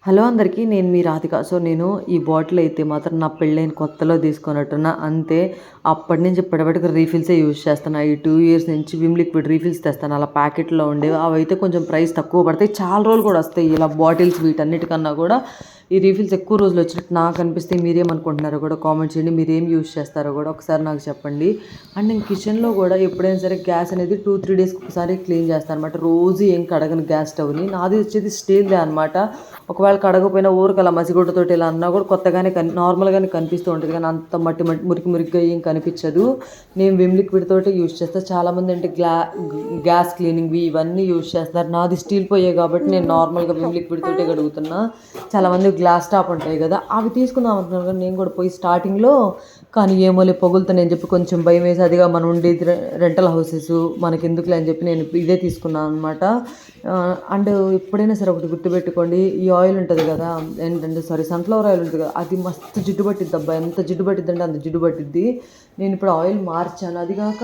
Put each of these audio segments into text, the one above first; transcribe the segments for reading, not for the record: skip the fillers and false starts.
Hello అందరికీ, నేను మీ Radhika. So నేను ఈ బాటిల్ అయితే మాత్రం నా పెళ్ళైన కొత్తలో తీసుకున్నట్టున్నా. అంతే అప్పటి నుంచి ఇప్పటివరకు రీఫిల్సే యూజ్ చేస్తాను. ఈ 2 years నుంచి విమ్ లిక్విడ్ రీఫిల్స్ తెస్తాను. అలా ప్యాకెట్లో ఉండేవి అవి అయితే కొంచెం ప్రైస్ తక్కువ పడతాయి, చాలా రోజులు కూడా వస్తాయి. ఇలా బాటిల్స్ వీటన్నిటికన్నా కూడా ఈ రీఫిల్స్ ఎక్కువ రోజులు వచ్చినట్టు నాకు అనిపిస్తే మీరేమనుకుంటున్నారో కూడా కామెంట్ చేయండి. మీరు ఏం యూజ్ చేస్తారో కూడా ఒకసారి నాకు చెప్పండి. అండ్ నేను కిచెన్లో కూడా ఎప్పుడైనా సరే గ్యాస్ అనేది 2-3 డేస్కి ఒకసారి క్లీన్ చేస్తాను అనమాట. రోజు ఏం కడగను గ్యాస్ స్టవ్ని. నాది వచ్చేది స్టీల్దే అనమాట. ఒకవేళ కడగపోయినా ఊరికి అలా మసిగుడ్డతోటి ఇలా అన్నా కూడా కొత్తగానే నార్మల్గానే కనిపిస్తూ ఉంటుంది, కానీ అంత మట్టి మురికిగా ఏం కనిపించదు. నేను విమ్ లిక్విడ్ తోటి యూజ్ చేస్తాను. చాలామంది అంటే గ్యాస్ క్లీనింగ్వి ఇవన్నీ యూజ్ చేస్తారు. నాది స్టీల్ పోయే కాబట్టి నేను నార్మల్గా విమ్ లిక్విడ్ తోటే కడుగుతున్నా. చాలామంది గ్లాస్ టాప్ ఉంటాయి కదా, అవి తీసుకుందాం అనుకున్నాను కానీ నేను కూడా పోయి స్టార్టింగ్లో, కానీ ఏమోలే పొగులుతానని చెప్పి కొంచెం భయం వేసి, అదిగా మనం ఉండేది రెంటల్ హౌసెస్ మనకి ఎందుకులే అని చెప్పి నేను ఇదే తీసుకున్నాను అనమాట. అండ్ ఎప్పుడైనా సరే ఒకటి గుర్తుపెట్టుకోండి, ఈ ఆయిల్ ఉంటుంది కదా, ఏంటంటే సన్ఫ్లవర్ ఆయిల్ ఉంటుంది కదా, అది మస్తు జిడ్డు పట్టిద్ది అబ్బా. ఎంత జిడ్డు పట్టిద్ది అంటే అంత జిడ్డు పట్టిద్ది. నేను ఇప్పుడు ఆయిల్ మార్చాను. అది కాక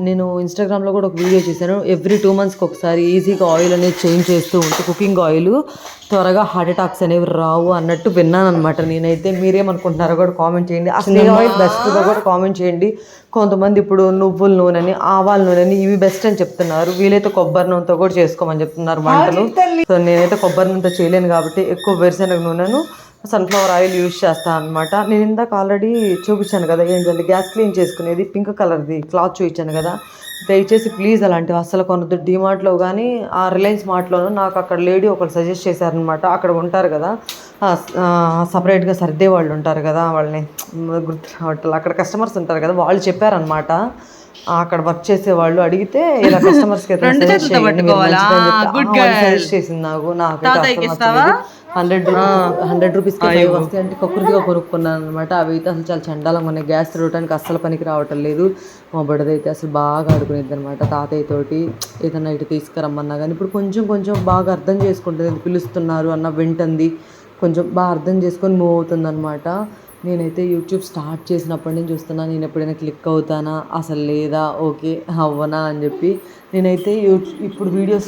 నేను ఇన్స్టాగ్రామ్లో కూడా ఒక వీడియో చేశాను. ఎవ్రీ 2 monthsకి ఒకసారి ఈజీగా ఆయిల్ అనేది చేంజ్ చేస్తూ ఉంటే కుకింగ్ ఆయిల్ త్వరగా హార్ట్ అటాక్స్ అనేవి రావు అన్నట్టు విన్నాను అనమాట. నేనైతే మీరేమనుకుంటున్నారో కూడా కామెంట్ చేయండి. అసలు ఏ ఆయిల్ బెస్ట్దో కూడా కామెంట్ చేయండి. కొంతమంది ఇప్పుడు నువ్వుల నూనెని, ఆవాల నూనెని ఇవి బెస్ట్ అని చెప్తున్నారు. వీలైతే కొబ్బరి నూనెతో కూడా చేసుకోమని చెప్తున్నారు వంటలు. సో నేనైతే కొబ్బరి నూనెతో చేయలేను కాబట్టి ఎక్కువ వేరుశనగ నూనెను, సన్ఫ్లవర్ ఆయిల్ యూజ్ చేస్తాను అనమాట. నేను ఇందాక ఆల్రెడీ చూపించాను కదా, ఏంటంటే గ్యాస్ క్లీన్ చేసుకునేది పింక్ కలర్ది క్లాత్ చూపించాను కదా. దయచేసి ప్లీజ్ అలాంటివి అస్సలు కొనద్దు. డిమార్ట్లో కానీ ఆ రిలయన్స్ మార్ట్లోనూ నాకు అక్కడ లేడీ ఒకరు సజెస్ట్ చేశారనమాట. అక్కడ ఉంటారు కదా సపరేట్గా సర్దే వాళ్ళు ఉంటారు కదా, వాళ్ళని గుర్తు రావట్లేదు, అక్కడ కస్టమర్స్ ఉంటారు కదా, వాళ్ళు చెప్పారనమాట. అక్కడ వర్క్ చేసే వాళ్ళు అడిగితే ఇలా కస్టమర్స్కి అయితే సజెస్ట్ చేయండి సజెస్ట్ చేసింది నాకు. 100 రూపీస్కి 5 వస్తాయి అంటే కక్కుర్తిగా కొనుక్కున్నాను అనమాట. అవి అయితే అసలు చాలా చండాలంగా ఉన్నాయి. గ్యాస్ తిరగడానికి అస్సలు పనికి రావటం లేదు. మా బుడదైతే అసలు బాగా ఆడుకునేది అనమాట తాతయ్యతోటి. ఏదన్నా ఇటు తీసుకురమ్మన్నా కానీ ఇప్పుడు కొంచెం బాగా అర్థం చేసుకుంటుంది. పిలుస్తున్నారు అన్న వింటుంది, కొంచెం బాగా అర్థం చేసుకొని మూవ్ అవుతుంది అనమాట. నేనైతే యూట్యూబ్ స్టార్ట్ చేసినప్పటి నుంచి చూస్తున్నాను, నేను ఎప్పుడైనా క్లిక్ అవుతానా అసలు లేదా ఓకే అవ్వనా అని చెప్పి. నేనైతే ఇప్పుడు వీడియోస్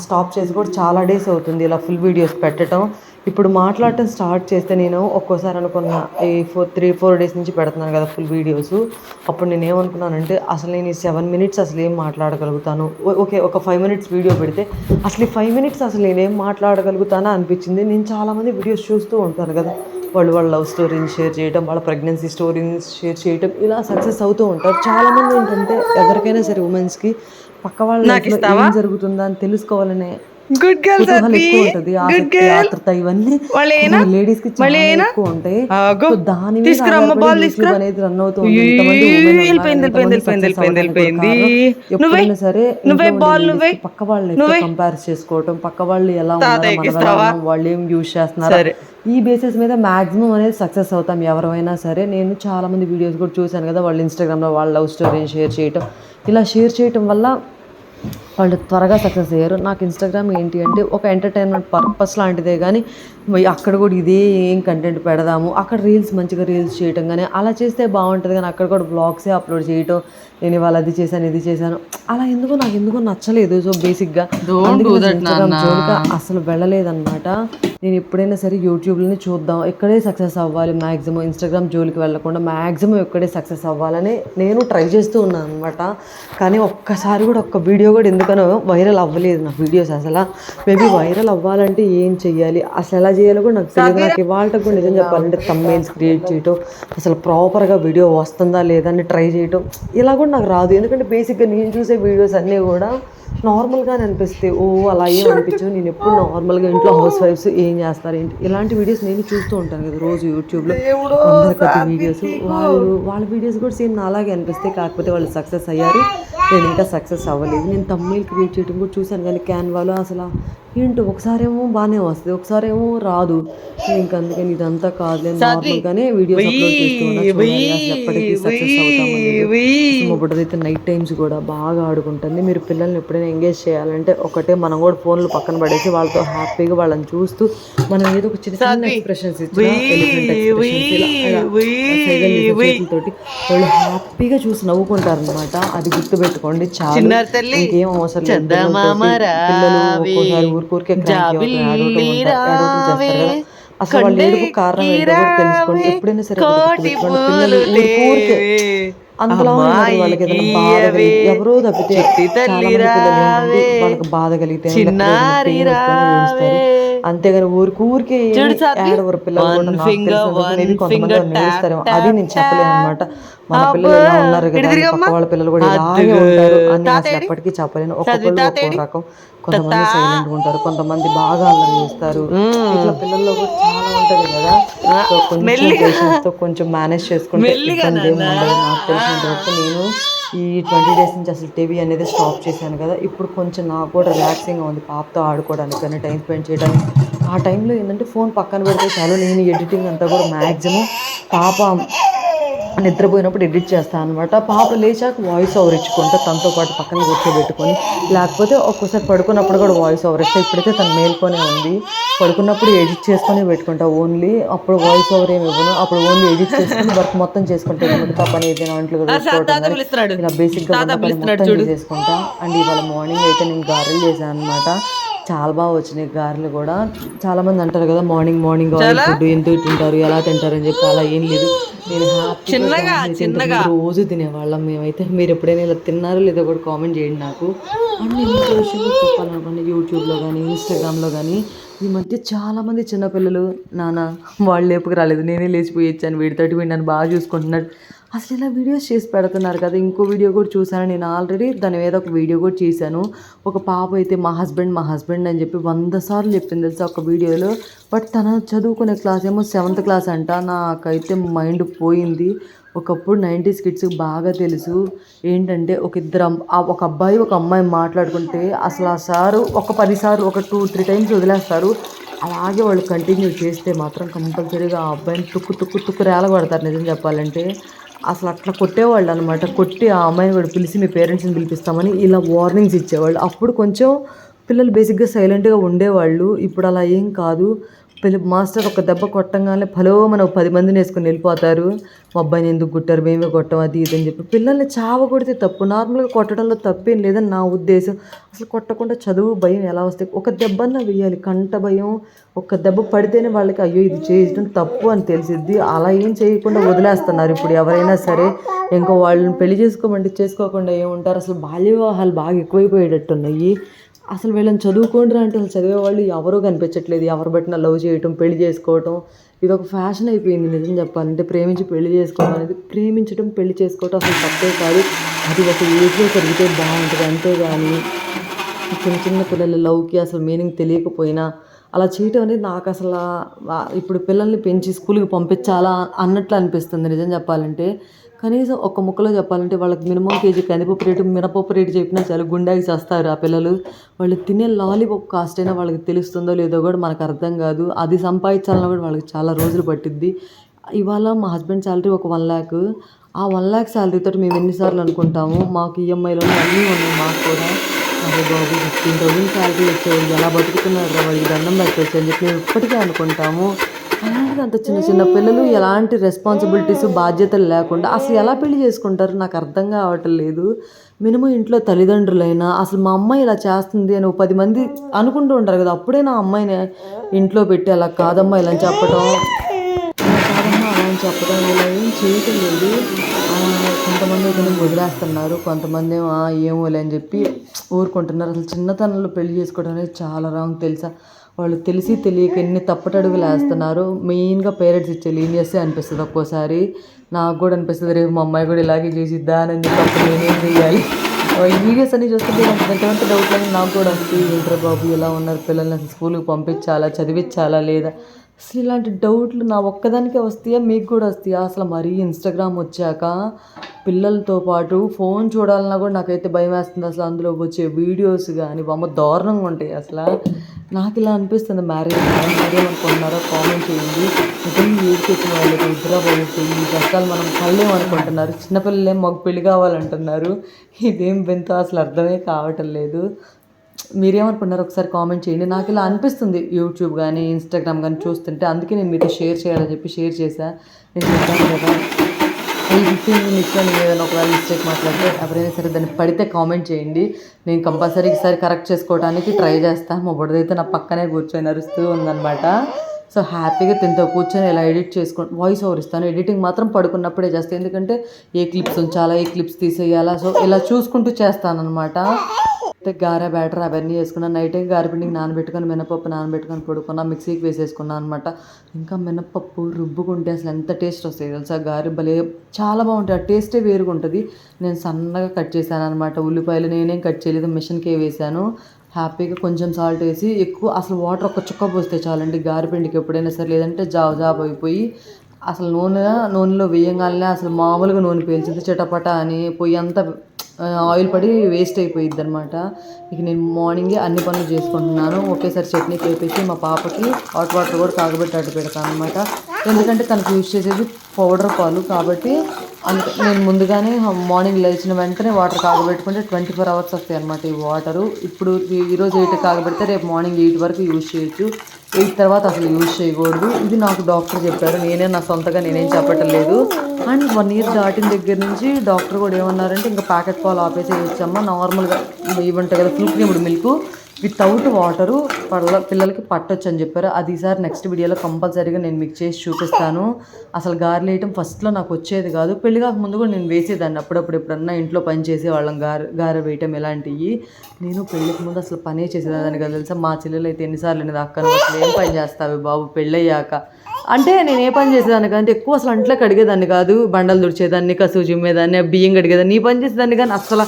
స్టాప్ చేసి కూడా చాలా డేస్ అవుతుంది ఇలా ఫుల్ వీడియోస్ పెట్టడం. ఇప్పుడు మాట్లాడటం స్టార్ట్ చేస్తే నేను ఒక్కోసారి అనుకున్నా, ఈ 3-4 డేస్ నుంచి పెడుతున్నాను కదా ఫుల్ వీడియోస్. అప్పుడు నేను ఏమనుకున్నానంటే అసలు నేను ఈ 7 minutes అసలు ఏం మాట్లాడగలుగుతాను, ఓకే ఒక 5 minutes వీడియో పెడితే అసలు ఈ 5 minutes అసలు నేనేం మాట్లాడగలుగుతానా అనిపించింది. నేను చాలామంది వీడియోస్ చూస్తూ ఉంటాను కదా, వాళ్ళ లవ్ స్టోరీని షేర్ చేయడం, వాళ్ళ ప్రెగ్నెన్సీ స్టోరీని షేర్ చేయడం, ఇలా సక్సెస్ అవుతూ ఉంటారు. చాలామంది ఏంటంటే ఎవరికైనా సరే ఉమెన్స్కి పక్క వాళ్ళ లైఫ్లో ఏం జరుగుతుందా అని తెలుసుకోవాలనే కుతూహలం ఎక్కువ ఉంటుంది. ఆతృత ఇవన్నీ లేడీస్ కి చాలా ఎక్కువ ఉంటాయి. దాని మీద యూట్యూబ్ అనేది రన్ అవుతూ ఎప్పుడైనా సరే పక్క వాళ్ళు కంపేర్ చేసుకోవటం, పక్క వాళ్ళు ఎలా ఉన్నారు, వాళ్ళు ఏం యూజ్ చేస్తున్నారు, ఈ బేసిస్ మీద మాక్సిమం అనేది సక్సెస్ అవుతాం ఎవరైనా సరే. నేను చాలా మంది వీడియోస్ కూడా చూశాను కదా, వాళ్ళు ఇన్స్టాగ్రామ్లో వాళ్ళ లవ్ స్టోరీని షేర్ చేయటం, ఇలా షేర్ చేయటం వల్ల వాళ్ళు త్వరగా సక్సెస్ అయ్యారు. నాకు ఇన్స్టాగ్రామ్ ఏంటి అంటే ఒక ఎంటర్టైన్మెంట్ పర్పస్ లాంటిదే, కానీ అక్కడ కూడా ఇదే ఏం కంటెంట్ పెడదాము, అక్కడ మంచిగా రీల్స్ చేయటం కానీ అలా చేస్తే బాగుంటుంది. కానీ అక్కడ కూడా బ్లాగ్సే అప్లోడ్ చేయటం, నేను ఇవాళ అది చేశాను ఇది చేశాను అలా నాకు ఎందుకో నచ్చలేదు. సో బేసిక్గా ఇన్స్టాగ్రామ్ జోలిగా అసలు వెళ్ళలేదన్నమాట. నేను ఎప్పుడైనా సరే యూట్యూబ్లోనే చూద్దాం, ఎక్కడే సక్సెస్ అవ్వాలి, మ్యాక్సిమం ఇన్స్టాగ్రామ్ జోలికి వెళ్ళకుండా మ్యాక్సిమం ఎక్కడే సక్సెస్ అవ్వాలని నేను ట్రై చేస్తూ ఉన్నాను అనమాట. కానీ ఒక్కసారి కూడా ఒక్క వీడియో కూడా ఎందుకనో వైరల్ అవ్వలేదు నా వీడియోస్. అసలు మేబీ వైరల్ అవ్వాలంటే ఏం చెయ్యాలి, అసలు ఎలా చేయాలో కూడా నాకు తెలియదు. నాకు ఇవాళ కూడా నిజం చెప్పాలంటే థంబ్నెయిల్స్ క్రియేట్ చేయటం, అసలు ప్రాపర్గా వీడియో వస్తుందా లేదా అని ట్రై చేయటం ఇలా కూడా నాకు రాదు. ఎందుకంటే బేసిక్గా నేను చూసే వీడియోస్ అన్నీ కూడా నార్మల్గానే అనిపిస్తాయి. అలా ఏం అనిపించవు. నేను ఎప్పుడు నార్మల్గా ఇంట్లో హౌస్ వైఫ్స్ ఏం చేస్తారు ఏంటి ఇలాంటి వీడియోస్ నేను చూస్తూ ఉంటాను కదా రోజు యూట్యూబ్లో అందరికీ వీడియోస్. వాళ్ళ వీడియోస్ కూడా సేమ్ నా అలాగే అనిపిస్తాయి. కాకపోతే వాళ్ళు సక్సెస్ అయ్యారు, నేను ఇంకా సక్సెస్ అవ్వలేదు. నేను థంబ్నెయిల్ క్రియేట్ చేయడం కూడా చూశాను, కానీ క్యాన్వాలో అసలు ఏంటో ఒకసారేమో బాగానే వస్తుంది, ఒకసారేమో రాదు. ఇంకా అందుకని ఇదంతా కాదు, నేను నార్మల్గానే వీడియోస్ అప్లోడ్ చేస్తూ ఉన్నాను. ఎప్పటికీ సక్సెస్ అవుతామని. మా బుడ్డదైతే నైట్ టైమ్స్ కూడా బాగా ఆడుకుంటుంది. మీరు పిల్లల్ని ఎప్పుడైనా ఎంగేజ్ చేయాలంటే ఒకటే, మనం కూడా ఫోన్లు పక్కన పడేసి వాళ్ళతో హ్యాపీగా వాళ్ళని చూస్తూ మనం ఏదో ఒక చిన్న ఎక్స్ప్రెషన్స్ ఇచ్చి చేతులతోటి వాళ్ళు హ్యాపీగా చూసి నవ్వుకుంటారు అనమాట. అది గుర్తుపెట్టుకోండి చాలా. ఇంకేం అవసరం లేదు. పిల్లలు ఒక్కోసారి ఊరికే ఏడవటం చేస్తారు కదా, అసలు వాళ్ళు ఏడుపు కారణం ఏంటో కూడా తెలుసుకోండి. ఎప్పుడైనా సరే పిల్లలు ఊరికే అంతలా ఉన్నారు. వాళ్ళకి ఏదైనా బాధ కలిగి ఎవరో తప్పితే చాలా మంది పిల్లలు ఏంటంటే వాళ్ళకి బాధ కలిగితే పెయిన్ వస్తేనే ఏడుస్తారు. అంతేగాని ఊరికే ఏడవరు పిల్లలు కూడా. నాకు తెలిసినందుకు మేబీ కొంతమంది ఏడుస్తారు, అది నేను చెప్పలేను అనమాట. మన పిల్లలు ఎలా ఉన్నారు కదా, పక్క వాళ్ళ పిల్లలు కూడా ఇలాగే ఉంటారు అని అసలు ఎప్పటికీ చెప్పలేను. ఒక్కొక్కళ్ళు ఒక్కో రకం. కొంతమంది సైలెంట్ గా ఉంటారు, కొంతమంది బాగా అల్లరి చేస్తారు. ఇట్లా పిల్లల్లో కూడా చాలా ఉంటది కదా. సో కొంచెం పేషెన్స్ తో కొంచెం మేనేజ్ చేసుకుంటే ఇబ్బంది ఏమి ఉండదు. నాకు తెలిసినంత వరకు నేను ఈ 20 days నుంచి అసలు టీవీ అనేది స్టాప్ చేశాను కదా. ఇప్పుడు కొంచెం నాకు కూడా రిలాక్సింగ్గా ఉంది, పాపతో ఆడుకోవడానికి కానీ టైం స్పెండ్ చేయడానికి. ఆ టైంలో ఏంటంటే ఫోన్ పక్కన పెడితే చాలు, నేను ఎడిటింగ్ అంతా కూడా మ్యాక్సిమం పాప నిద్రపోయినప్పుడు ఎడిట్ చేస్తాను అనమాట. పాప లేచాక వాయిస్ ఓవర్ ఇచ్చుకుంటా తనతో పాటు పక్కన కూర్చోబెట్టుకొని, లేకపోతే ఒక్కోసారి పడుకున్నప్పుడు కూడా వాయిస్ ఓవర్ ఇస్తే. ఇప్పుడైతే తను మేల్కొనే ఉంది, పడుకున్నప్పుడు ఎడిట్ చేసుకొని పెట్టుకుంటా ఓన్లీ. అప్పుడు వాయిస్ ఓవర్ ఏమి ఇవ్వను, అప్పుడు ఓన్లీ ఎడిట్ చేసుకుని వర్క్ మొత్తం చేసుకుంటాను. మిగతా పని ఏదైనా ఇంట్లో పెట్టుకోవడం ఇలా బేసిక్గా ఉన్న పని మొత్తం చేసేసుకుంటా. అండ్ ఇవాళ మార్నింగ్ అయితే నేను గారెలు చేశాను అనమాట. చాలా బాగా వచ్చినాయి గారెలు కూడా. చాలా మంది అంటారు కదా మార్నింగ్ ఆయిల్ ఫుడ్ ఎందుకు తింటారు, ఎలా తింటారు అని చెప్పి. అలా ఏం లేదు, నేను హ్యాపీగా రోజు తినేవాళ్ళం మేమైతే. మీరు ఎప్పుడైనా ఇలా తిన్నారో లేదో కూడా కామెంట్ చేయండి నాకు. అండ్ నేను ఇంకో విషయం చెప్పాలనుకోండి, యూట్యూబ్లో కానీ ఇన్స్టాగ్రామ్లో కానీ ఈ మధ్య చాలామంది చిన్నపిల్లలు నాన్న వాళ్ళు లేపుకు రాలేదు, నేనే లేచిపోయి ఇచ్చాను, వీడితోటి వీడు నన్ను బాగా చూసుకుంటున్నాడు, అసలు ఇలా వీడియోస్ చేసి పెడుతున్నారు కదా. ఇంకో వీడియో కూడా చూశాను నేను, ఆల్రెడీ దాని మీద ఒక వీడియో కూడా చేశాను. ఒక పాప అయితే మా హస్బెండ్ అని చెప్పి 100 సార్లు చెప్పింది తెలుసా ఒక వీడియోలో. బట్ తన చదువుకునే క్లాస్ ఏమో 7th క్లాస్ అంట. నాకైతే మైండ్ పోయింది. ఒకప్పుడు 90s కిడ్స్కి బాగా తెలుసు ఏంటంటే ఒక అబ్బాయి ఒక అమ్మాయి మాట్లాడుకుంటే అసలు ఆ సారు ఒక 10 సార్లు ఒక 2-3 టైమ్స్ వదిలేస్తారు. అలాగే వాళ్ళు కంటిన్యూ చేస్తే మాత్రం కంపల్సరీగా ఆ అబ్బాయిని తుక్కు రేలగొడతారు. నిజం చెప్పాలంటే అసలు అట్లా కొట్టేవాళ్ళు అనమాట. కొట్టి ఆ అమ్మాయిని కూడా పిలిచి మీ పేరెంట్స్ని పిలిపిస్తామని ఇలా వార్నింగ్స్ ఇచ్చేవాళ్ళు. అప్పుడు కొంచెం పిల్లలు బేసిక్గా సైలెంట్గా ఉండేవాళ్ళు. ఇప్పుడు అలా ఏం కాదు. మాస్టర్ ఒక దెబ్బ కొట్టంగానే మనం 10 మందిని వేసుకొని వెళ్ళిపోతారు. మా అబ్బాయిని ఎందుకు కొట్టారు, మేమే కొట్టాం, అది ఇది అని చెప్పి. పిల్లల్ని చావ కొడితే తప్పు, నార్మల్గా కొట్టడంలో తప్పేం లేదని నా ఉద్దేశం. అసలు కొట్టకుండా చదువు భయం ఎలా వస్తాయి? ఒక దెబ్బన్నా వేయాలి, కంట భయం. ఒక దెబ్బ పడితేనే వాళ్ళకి అయ్యో ఇది చేయడం తప్పు అని తెలిసిద్ది. అలా ఏం చేయకుండా వదిలేస్తున్నారు ఇప్పుడు ఎవరైనా సరే. ఇంకో వాళ్ళని పెళ్లి చేసుకోకుండా ఏముంటారు. అసలు బాల్య వివాహాలు బాగా ఎక్కువైపోయేటట్టున్నాయి. అసలు వీళ్ళని చదువుకోండి అంటే అసలు చదివేవాళ్ళు ఎవరూ కనిపించట్లేదు. ఎవరు బట్టినా లవ్ చేయటం, పెళ్లి చేసుకోవటం ఇది ఒక ఫ్యాషన్ అయిపోయింది. నిజం చెప్పాలంటే ప్రేమించి పెళ్లి చేసుకోవడం అనేది, ప్రేమించడం పెళ్లి చేసుకోవటం అసలు తప్పే కాదు. అది ఒక ఏజ్లో జరిగితే బాగుంటుంది. అంతేగాని చిన్న పిల్లల లవ్కి అసలు మీనింగ్ తెలియకపోయినా అలా చేయటం అనేది నాకు అసలు ఇప్పుడు పిల్లల్ని పెంచి స్కూల్కి పంపించాలా అన్నట్లు అనిపిస్తుంది నిజం చెప్పాలంటే. కనీసం ఒక ముక్కలో చెప్పాలంటే వాళ్ళకి మినిమం కేజీ కందిపప్పు రేటు, మినపప్పు రేటు చెప్పినా చాలా గుండాకి చేస్తారు ఆ పిల్లలు. వాళ్ళు తినే లాలీపాప్ కాస్ట్ అయినా వాళ్ళకి తెలుస్తుందో లేదో కూడా మనకు అర్థం కాదు. అది సంపాదించాలన్నా కూడా వాళ్ళకి చాలా రోజులు పట్టిద్ది. ఇవాళ మా హస్బెండ్ శాలరీ ఒక 1 lakh. ఆ 1 lakh శాలరీతో మేము ఎన్నిసార్లు అనుకుంటాము మాకు ఈఎంఐలో అన్నీ ఉన్నాయి. మాకు కూడా అరే బాబు 15,000 శాలరీ వచ్చేవాళ్ళు ఎలా బతుకుతున్నారు రా, వాళ్ళకి దండం పెట్టవచ్చు అని చెప్పి మేము ఇప్పటికే అనుకుంటాము. అలాంటిది అంత చిన్న పిల్లలు ఎలాంటి రెస్పాన్సిబిలిటీస్ బాధ్యతలు లేకుండా అసలు ఎలా పెళ్లి చేసుకుంటారు నాకు అర్థం కావటం లేదు. మినిమం ఇంట్లో తల్లిదండ్రులైనా అసలు మా అమ్మాయి ఇలా చేస్తుంది అని 10 మంది అనుకుంటూ ఉంటారు కదా, అప్పుడే నా అమ్మాయిని ఇంట్లో పెట్టి అలా కాదమ్మా ఇలా చెప్పడం, అలా అని చెప్పడం ఇలా ఏం చేయటం లేదు. కొంతమంది అయితే వదిలేస్తున్నారు, కొంతమంది ఏమోలే అని చెప్పి ఊరుకుంటున్నారు. అసలు చిన్నతనంలో పెళ్లి చేసుకోవడం అనేది చాలా రాంగ్ తెలుసా. వాళ్ళు తెలిసి తెలియక ఎన్ని తప్పటడుగులు వేస్తున్నారు. మెయిన్గా పేరెంట్స్ ఇచ్చే లీనియర్సే అనిపిస్తుంది ఒక్కోసారి. నాకు కూడా అనిపిస్తుంది రేపు మా అమ్మాయి కూడా ఇలాగే చేసిద్దా అని చెప్పి అప్పుడు నేనేం చేయాలి. ఈ వీడియోస్ అన్నీ చూస్తుంటే నాకు ఎంతమంది డౌట్లు అని నాకు కూడా వస్తుంది. ఏంట్రా బాబు ఎలా ఉన్నారు పిల్లల్ని, అసలు స్కూల్కి పంపించాలా, చదివించాలా లేదా, అసలు ఇలాంటి డౌట్లు నా ఒక్కదానికే వస్తాయా మీకు కూడా వస్తాయా? అసలు మరీ ఇన్స్టాగ్రామ్ వచ్చాక పిల్లలతో పాటు ఫోన్ చూడాలన్నా కూడా నాకైతే భయం వేస్తుంది. అసలు అందులో వచ్చే వీడియోస్ కానీ బొమ్మ దారుణంగా ఉంటాయి. అసలు నాకు ఇలా అనిపిస్తుంది. మ్యారేజ్ ఏమనుకుంటున్నారో కామెంట్ చేయండి. నిజంగా ఏడికి వచ్చిన వాళ్ళకి నిద్రపోయి ఈ కష్టాలు మనం కళ్ళేమనుకుంటున్నారు. చిన్నపిల్లలేం మాకు పెళ్లి కావాలంటున్నారు. ఇదేం వింత అసలు అర్థమే కావటం లేదు. మీరేమనుకుంటున్నారు ఒకసారి కామెంట్ చేయండి. నాకు ఇలా అనిపిస్తుంది యూట్యూబ్ కానీ ఇన్స్టాగ్రామ్ కానీ చూస్తుంటే, అందుకే నేను మీతో షేర్ చేయాలని చెప్పి షేర్ చేశాను. నేను చెప్పాను కదా ఈ 15 మినిట్స్లో నేను ఏదైనా ఒకవేళ మిస్టేక్ మాట్లాడితే ఎవరైనా సరే దాన్ని పడితే కామెంట్ చేయండి. నేను కంపల్సరీ ఈసారి కరెక్ట్ చేసుకోవడానికి ట్రై చేస్తాను. మా బుడ్డదైతే నా పక్కనే కూర్చొని అరుస్తూ ఉందన్నమాట. సో హ్యాపీగా తింటూ కూర్చొని ఇలా ఎడిట్ చేసుకుంటూ వాయిస్ ఓవర్ ఇస్తాను. ఎడిటింగ్ మాత్రం పడుకున్నప్పుడే చేస్తాను, ఎందుకంటే ఏ క్లిప్స్ ఉంచాలా, ఏ క్లిప్స్ తీసేయాలా, సో ఇలా చూసుకుంటూ చేస్తానన్నమాట. గారె బ్యాటర్ అవన్నీ వేసుకున్నాను. నైట్ గారెపిండికి నానబెట్టుకొని మినపప్పు నానబెట్టుకొని పడుకున్నా, మిక్సీకి వేసేసుకున్నాను అనమాట. ఇంకా మినపప్పు రుబ్బుకుంటే అసలు ఎంత టేస్ట్ వస్తాయి తెలుసా, గారె భలే చాలా బాగుంటాయి. ఆ టేస్టే వేరుగా ఉంటుంది. నేను సన్నగా కట్ చేశాను అనమాట. ఉల్లిపాయలు నేనేం కట్ చేయలేదు, మిషన్కే వేసాను. హ్యాపీగా కొంచెం సాల్ట్ వేసి ఎక్కువ అసలు వాటర్ ఒక చుక్క పోస్తే చాలండి గారెపిండికి ఎప్పుడైనా సరే, లేదంటే జాబ్ అయిపోయి అసలు నూనెలో వేయంగానే అసలు మామూలుగా నూనె పేల్చింది చిటపట అని పొయ్యి అంతా ఆయిల్ పడి వేస్ట్ అయిపోయిద్ది అనమాట. ఇక నేను మార్నింగే అన్ని పనులు చేసుకుంటున్నాను. ఒకేసారి చట్నీ వేపేసి మా పాపకి హాట్ వాటర్ కూడా కాగబెట్టి అడ్డు పెడతాను అనమాట. ఎందుకంటే తనకు యూజ్ చేసేది పౌడర్ పాలు కాబట్టి నేను ముందుగానే మార్నింగ్ లేచిన వెంటనే వాటర్ కాగబెట్టుకుంటే 24 hours వస్తాయి అనమాట ఈ వాటరు. ఇప్పుడు ఈరోజు 8 కాగబెడితే రేపు మార్నింగ్ 8 వరకు యూజ్ చేయొచ్చు. 8 తర్వాత అసలు యూజ్ చేయకూడదు. ఇది నాకు డాక్టర్ చెప్పారు, నా సొంతగా నేనేం చెప్పటం లేదు. అండ్ 1 year దాటిన దగ్గర నుంచి డాక్టర్ కూడా ఏమన్నారంటే ఇంకా ప్యాకెట్ పాలు ఆపేసేయచ్చమ్మా, నార్మల్గా ఇవ్వంటాయి కదా full creamed milk without water పిల్లలకి పట్టొచ్చు అని చెప్పారు. అది ఈసారి నెక్స్ట్ వీడియోలో కంపల్సరీగా నేను మీకు చేసి చూపిస్తాను. అసలు గారెలు వేయటం ఫస్ట్లో నాకు వచ్చేది కాదు. పెళ్లి కాక ముందు కూడా నేను వేసేదాన్ని అప్పుడప్పుడు, ఎప్పుడన్నా ఇంట్లో పని చేసేవాళ్ళం గారె వేయటం ఇలాంటివి. నేను పెళ్ళికి ముందు అసలు పనే చేసేదాన్ని కదా తెలుసా. మా చెల్లెలు అయితే ఎన్నిసార్లు అనేది అక్క అసలు ఏం పని చేస్తావు బాబు పెళ్ళయ్యాక అంటే, నేను ఏ పని చేసేదాన్ని కానీ ఎక్కువ అసలు అంట్లో కడిగేదాన్ని కాదు. బండలు తుడిచేదాన్ని, కసువు జిమ్మేదాన్ని, బియ్యం కడిగేదాన్ని, ఈ పని చేసేదాన్ని కానీ అసలు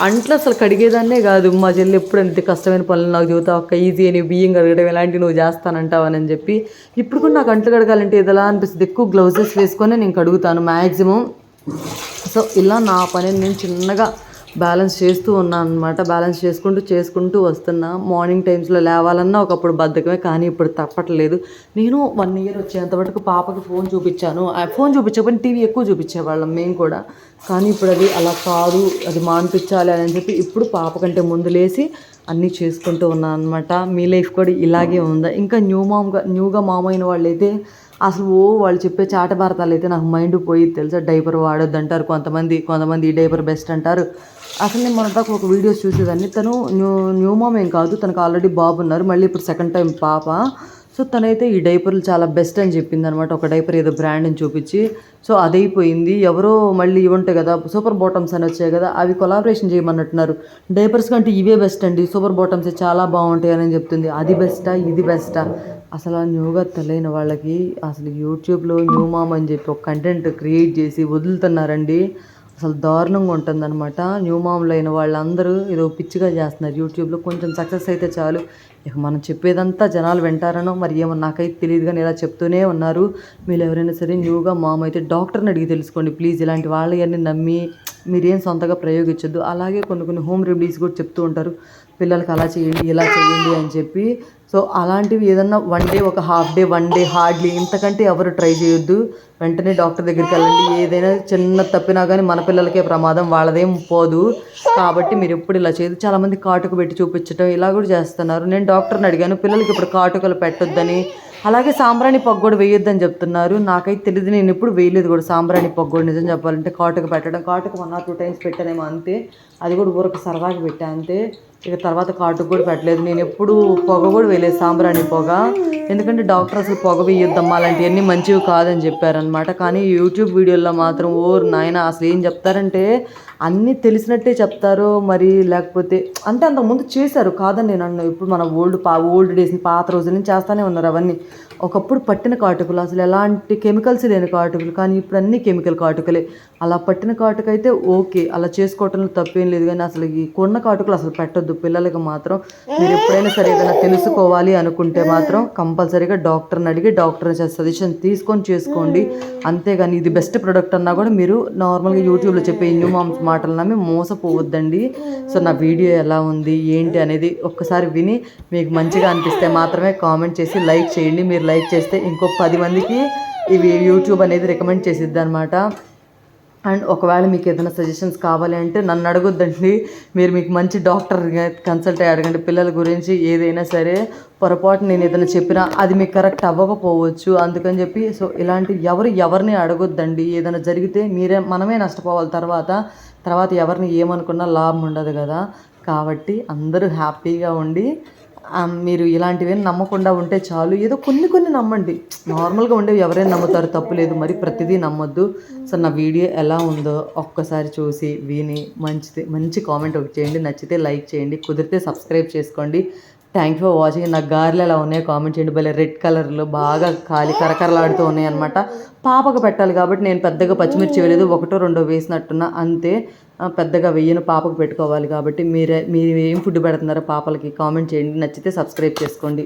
అంట్లో అసలు కడిగేదాన్నే కాదు. మా చెల్లి ఎప్పుడు అంత కష్టమైన పనులు నాకు చెబుతావు అక్క, ఈజీ అని బియ్యం కడగడం ఇలాంటివి నువ్వు చేస్తానంటావని చెప్పి. ఇప్పుడు కూడా నాకు అంట్లు కడగాలంటే ఏదలా అనిపిస్తుంది, ఎక్కువ గ్లౌజెస్ వేసుకొని నేను కడుగుతాను మ్యాక్సిమం. సో ఇలా నా పనిని నేను చిన్నగా బ్యాలెన్స్ చేస్తూ ఉన్నాను అనమాట. బ్యాలెన్స్ చేసుకుంటూ వస్తున్నా. మార్నింగ్ టైమ్స్లో లేవాలన్నా ఒకప్పుడు బద్ధకమే, కానీ ఇప్పుడు తప్పట్లేదు. నేను 1 year వచ్చేంత వరకు పాపకి ఫోన్ చూపించాను. ఫోన్ చూపించకపోయినా టీవీ ఎక్కువ చూపించేవాళ్ళం మేము కూడా. కానీ ఇప్పుడు అది అలా కాదు, అది మానిపించాలి అని చెప్పి ఇప్పుడు పాప కంటే ముందు లేసి అన్నీ చేసుకుంటూ ఉన్నాను అనమాట. మీ లైఫ్ కూడా ఇలాగే ఉందా? ఇంకా న్యూగా మామ్ అయిన వాళ్ళైతే అసలు వాళ్ళు చెప్పే చాట భారతాలు అయితే నాకు మైండ్ పోయిద్ది తెలుసా. డైపర్ వాడొద్దు అంటారు కొంతమంది, ఈ డైపర్ బెస్ట్ అంటారు. అసలు నేను మన దాకా ఒక వీడియోస్ చూసేదాన్ని. తను న్యూ మామ్ ఏం కాదు, తనకు ఆల్రెడీ బాబు ఉన్నారు, మళ్ళీ ఇప్పుడు సెకండ్ టైం పాప. సో తనైతే ఈ డైపర్లు చాలా బెస్ట్ అని చెప్పింది అనమాట. ఒక డైపర్ ఏదో బ్రాండ్ అని చూపించి, సో అదైపోయింది. ఎవరో మళ్ళీ ఇవి ఉంటాయి కదా సూపర్ బాటమ్స్ అని వచ్చాయి కదా, అవి కొలాబరేషన్ చేయమన్నట్టున్నారు. డైపర్స్ కంటే ఇవే బెస్ట్ అండి, సూపర్ బాటమ్స్ చాలా బాగుంటాయి అని చెప్తుంది. అది బెస్టా ఇది బెస్టా? అసలు న్యూగా తెలియని వాళ్ళకి అసలు యూట్యూబ్లో న్యూ మామ్ అని చెప్పి ఒక కంటెంట్ క్రియేట్ చేసి వదులుతున్నారండి. అసలు దారుణంగా ఉంటుందన్నమాట. న్యూ మామ్లు అయిన వాళ్ళందరూ ఏదో పిచ్చిగా చేస్తున్నారు యూట్యూబ్లో. కొంచెం సక్సెస్ అయితే చాలు, ఇక మనం చెప్పేదంతా జనాలు వింటారనో మరి ఏమో నాకైతే తెలియదు, కానీ ఇలా చెప్తూనే ఉన్నారు. మీరు ఎవరైనా సరే న్యూగా మామ్ అయితే డాక్టర్ని అడిగి తెలుసుకోండి ప్లీజ్. ఇలాంటి వాళ్ళని నమ్మి మీరేం సొంతగా ప్రయోగించొద్దు. అలాగే కొన్ని హోమ్ రెమెడీస్ కూడా చెప్తూ ఉంటారు, పిల్లలకి అలా చేయండి ఇలా చేయండి అని చెప్పి. సో అలాంటివి ఏదన్నా ఒక హాఫ్ డే 1 day హార్డ్లీ, ఇంతకంటే ఎవరు ట్రై చేయొద్దు. వెంటనే డాక్టర్ దగ్గరికి వెళ్ళండి. ఏదైనా చిన్న తప్పినా కానీ మన పిల్లలకే ప్రమాదం, వాళ్ళదేం పోదు. కాబట్టి మీరు ఎప్పుడు ఇలా చేయదు. చాలామంది కాటుక పెట్టి చూపించడం ఇలా కూడా చేస్తున్నారు. నేను డాక్టర్ని అడిగాను, పిల్లలకి ఇప్పుడు కాటుకలు పెట్టొద్దని, అలాగే సాంబ్రాణి పొగ కూడా వేయొద్దని చెప్తున్నారు. నాకైతే తెలియదు, నేను ఎప్పుడు వేయలేదు కూడా సాంబ్రాణి పొగ కూడా. నిజం చెప్పాలంటే కాటుక 1 or 2 times పెట్టానేమో అంతే, అది కూడా ఊరకు సరదాగా పెట్టా అంతే. ఇక తర్వాత కాటుకు కూడా పెట్టలేదు. నేను ఎప్పుడు పొగ కూడా వేయలేదు, సాంబ్రాణి పొగ. ఎందుకంటే డాక్టర్ అసలు పొగ వేయొద్దమ్మా, అలాంటివన్నీ మంచివి కాదని చెప్పారనమాట. కానీ యూట్యూబ్ వీడియోల్లో మాత్రం నాయన అసలు ఏం చెప్తారంటే అన్నీ తెలిసినట్టే చెప్తారు మరి, లేకపోతే అంటే అంతకుముందు చేశారు కాదని నేను అన్నా. ఇప్పుడు మన ఓల్డ్ డేస్ని పాత రోజుల నుంచి చేస్తూనే ఉన్నారు అవన్నీ. ఒకప్పుడు పట్టిన కాటుకలు, అసలు ఎలాంటి కెమికల్స్ లేని కాటుకలు, కానీ ఇప్పుడు అన్నీ కెమికల్ కాటుకలే. అలా పట్టిన కాటుక అయితే ఓకే, అలా చేసుకోవటంలో తప్పేం లేదు. కానీ అసలు ఈ కొన్న కాటుకలు అసలు పెట్టొద్దు పిల్లలకి మాత్రం. మీరు ఎప్పుడైనా సరే ఏదైనా తెలుసుకోవాలి అనుకుంటే మాత్రం కంపల్సరీగా డాక్టర్ని అడిగి డాక్టర్ సజెషన్ తీసుకొని చేసుకోండి. అంతేగాని ఇది బెస్ట్ ప్రోడక్ట్ అన్నా కూడా మీరు నార్మల్గా యూట్యూబ్లో చెప్పే న్యూ మామ్స్ మాటలు నమ్మి మోసపోవద్దండి. సో నా వీడియో ఎలా ఉంది ఏంటి అనేది ఒక్కసారి విని మీకు మంచిగా అనిపిస్తే మాత్రమే కామెంట్ చేసి లైక్ చేయండి. మీరు లైక్ చేస్తే ఇంకో 10 మందికి ఇవి యూట్యూబ్ అనేది రికమెండ్ చేసిద్ది అనమాట. అండ్ ఒకవేళ మీకు ఏదైనా సజెషన్స్ కావాలి అంటే నన్ను అడగొద్దండి, మీరు మీకు మంచి డాక్టర్గా కన్సల్ట్ అయ్యి అడగండి. పిల్లల గురించి ఏదైనా సరే పొరపాటు నేను ఏదైనా చెప్పినా అది మీకు కరెక్ట్ అవ్వకపోవచ్చు, అందుకని చెప్పి సో ఇలాంటి ఎవరిని అడగొద్దండి. ఏదైనా జరిగితే మనమే నష్టపోవాలి. తర్వాత ఎవరిని ఏమనుకున్నా లాభం ఉండదు కదా. కాబట్టి అందరూ హ్యాపీగా ఉండి మీరు ఇలాంటివి నమ్మకుండా ఉంటే చాలు. ఏదో కొన్ని నమ్మండి, నార్మల్గా ఉండేవి ఎవరైనా నమ్ముతారు, తప్పు లేదు. మరి ప్రతిదీ నమ్మొద్దు. సో నా వీడియో ఎలా ఉందో ఒక్కసారి చూసి విని మంచి కామెంట్ ఒకటి చేయండి. నచ్చితే లైక్ చేయండి, కుదిరితే సబ్స్క్రైబ్ చేసుకోండి. Thank you for watching. నా గారెలు ఎలా ఉన్నాయో కామెంట్ చేయండి. భలే రెడ్ కలర్లో బాగా కరకరలాడుతూ ఉన్నాయి అనమాట. పాపకు పెట్టాలి కాబట్టి నేను పెద్దగా పచ్చిమిర్చి వేయలేదు, 1-2 వేసినట్టున్నా అంతే. పెద్దగా వెయ్యను, పాపకు పెట్టుకోవాలి కాబట్టి మీరు ఏం ఫుడ్ పెడుతున్నారో పాపలకి కామెంట్ చేయండి. నచ్చితే సబ్స్క్రైబ్ చేసుకోండి.